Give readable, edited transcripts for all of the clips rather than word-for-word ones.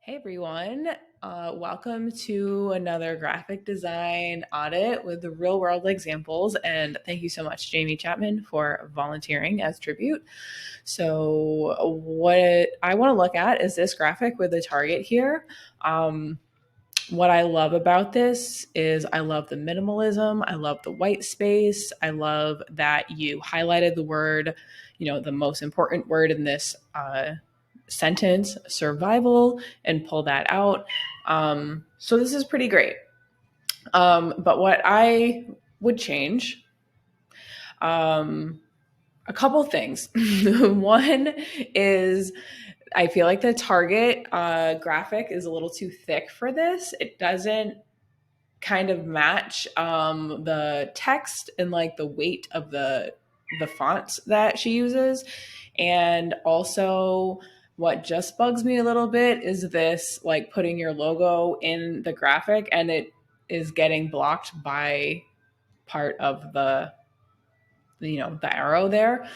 Hey everyone, welcome to another graphic design audit with the real world examples. And thank you so much, Jamie Chapman, for volunteering as tribute. So, what I want to look at is this graphic with the target here. What I love about this is I love the minimalism. I love the white space. I love that you highlighted the word, the most important word in this sentence, survival, and pull that out. So this is pretty great. But what I would change, a couple things. One is I feel like the target graphic is a little too thick for this. It doesn't kind of match the text and like the weight of the fonts that she uses. And also what just bugs me a little bit is this like putting your logo in the graphic and it is getting blocked by part of the arrow there.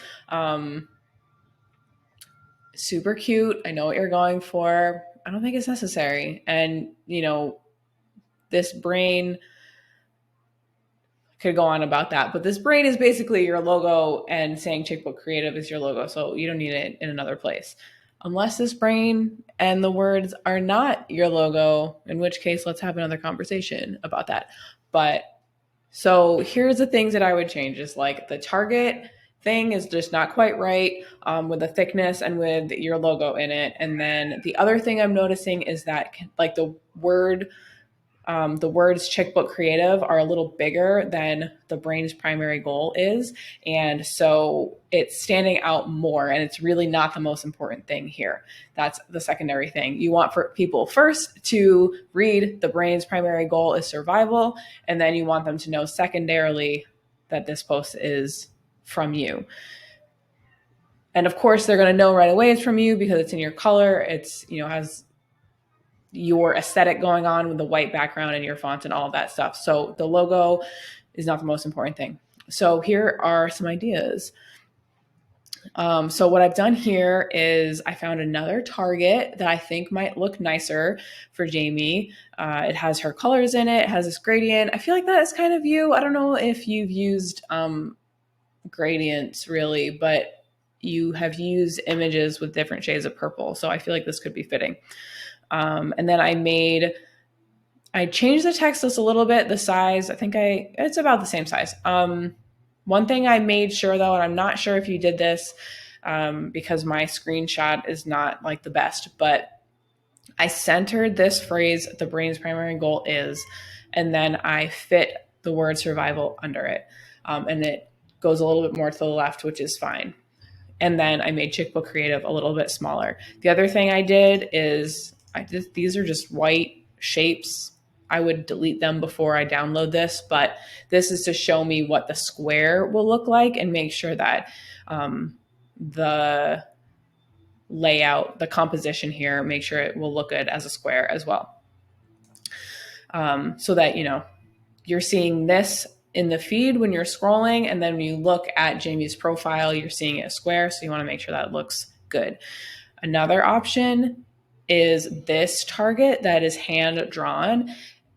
Super cute. I know what you're going for. I don't think it's necessary. And this brain could go on about that, but this brain is basically your logo and saying Chickbook Creative is your logo, so you don't need it in another place. Unless this brain and the words are not your logo, in which case let's have another conversation about that. But so here's the things that I would change is like the target thing is just not quite right with the thickness and with your logo in it. And then the other thing I'm noticing is that like the words Chickbook Creative are a little bigger than the brain's primary goal is. And so it's standing out more, and it's really not the most important thing here. That's the secondary thing. You want for people first to read the brain's primary goal is survival, and then you want them to know secondarily that this post is from you. And of course, they're going to know right away it's from you because it's in your color. It's, has your aesthetic going on with the white background and your font and all of that stuff. So the logo is not the most important thing. So here are some ideas. So what I've done here is I found another target that I think might look nicer for Jamie. It has her colors in it. It has this gradient. I feel like that is kind of you. I don't know if you've used gradients really, but you have used images with different shades of purple. So I feel like this could be fitting. And then I changed the text just a little bit, the size. I think it's about the same size. One thing I made sure though, and I'm not sure if you did this because my screenshot is not like the best, but I centered this phrase, the brain's primary goal is, and then I fit the word survival under it. And it goes a little bit more to the left, which is fine. And then I made Chickbook Creative a little bit smaller. The other thing I did is these are just white shapes. I would delete them before I download this, but this is to show me what the square will look like and make sure that the layout, the composition here, make sure it will look good as a square as well. So that, you're seeing this in the feed when you're scrolling, and then when you look at Jamie's profile, you're seeing it a square, so you want to make sure that looks good. Another option is this target that is hand drawn,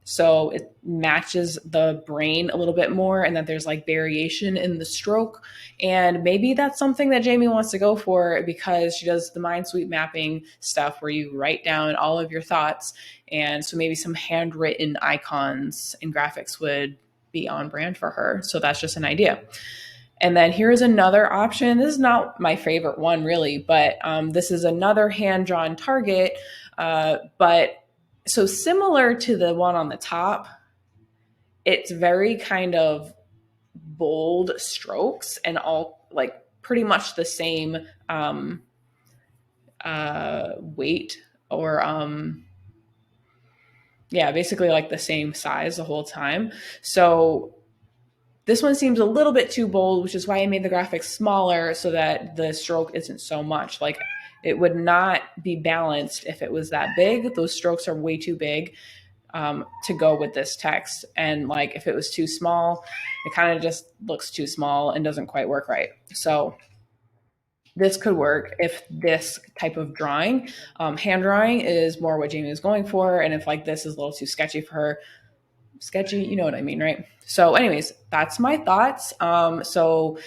so it matches the brain a little bit more, and that there's like variation in the stroke. And maybe that's something that Jamie wants to go for because she does the mind sweep mapping stuff where you write down all of your thoughts. And so maybe some handwritten icons and graphics would be on brand for her. So that's just an idea. And then here's another option. This is not my favorite one really, but this is another hand-drawn target. But so similar to the one on the top, it's very kind of bold strokes and all like pretty much the same weight or basically like the same size the whole time. So this one seems a little bit too bold, which is why I made the graphics smaller so that the stroke isn't so much. Like it would not be balanced if it was that big. Those strokes are way too big to go with this text. And like if it was too small, it kind of just looks too small and doesn't quite work right. So this could work if this type of drawing, hand drawing, is more what Jamie is going for. And if like this is a little too sketchy for her, sketchy, you know what I mean, right? So anyways, that's my thoughts. So,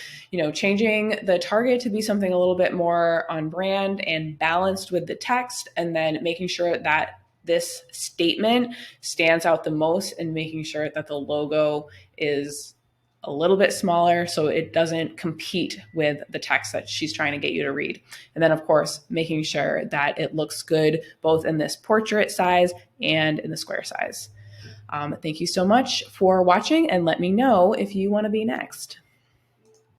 changing the target to be something a little bit more on brand and balanced with the text, and then making sure that this statement stands out the most, and making sure that the logo is a little bit smaller so it doesn't compete with the text that she's trying to get you to read. And then, of course, making sure that it looks good both in this portrait size and in the square size. Thank you so much for watching, and let me know if you want to be next.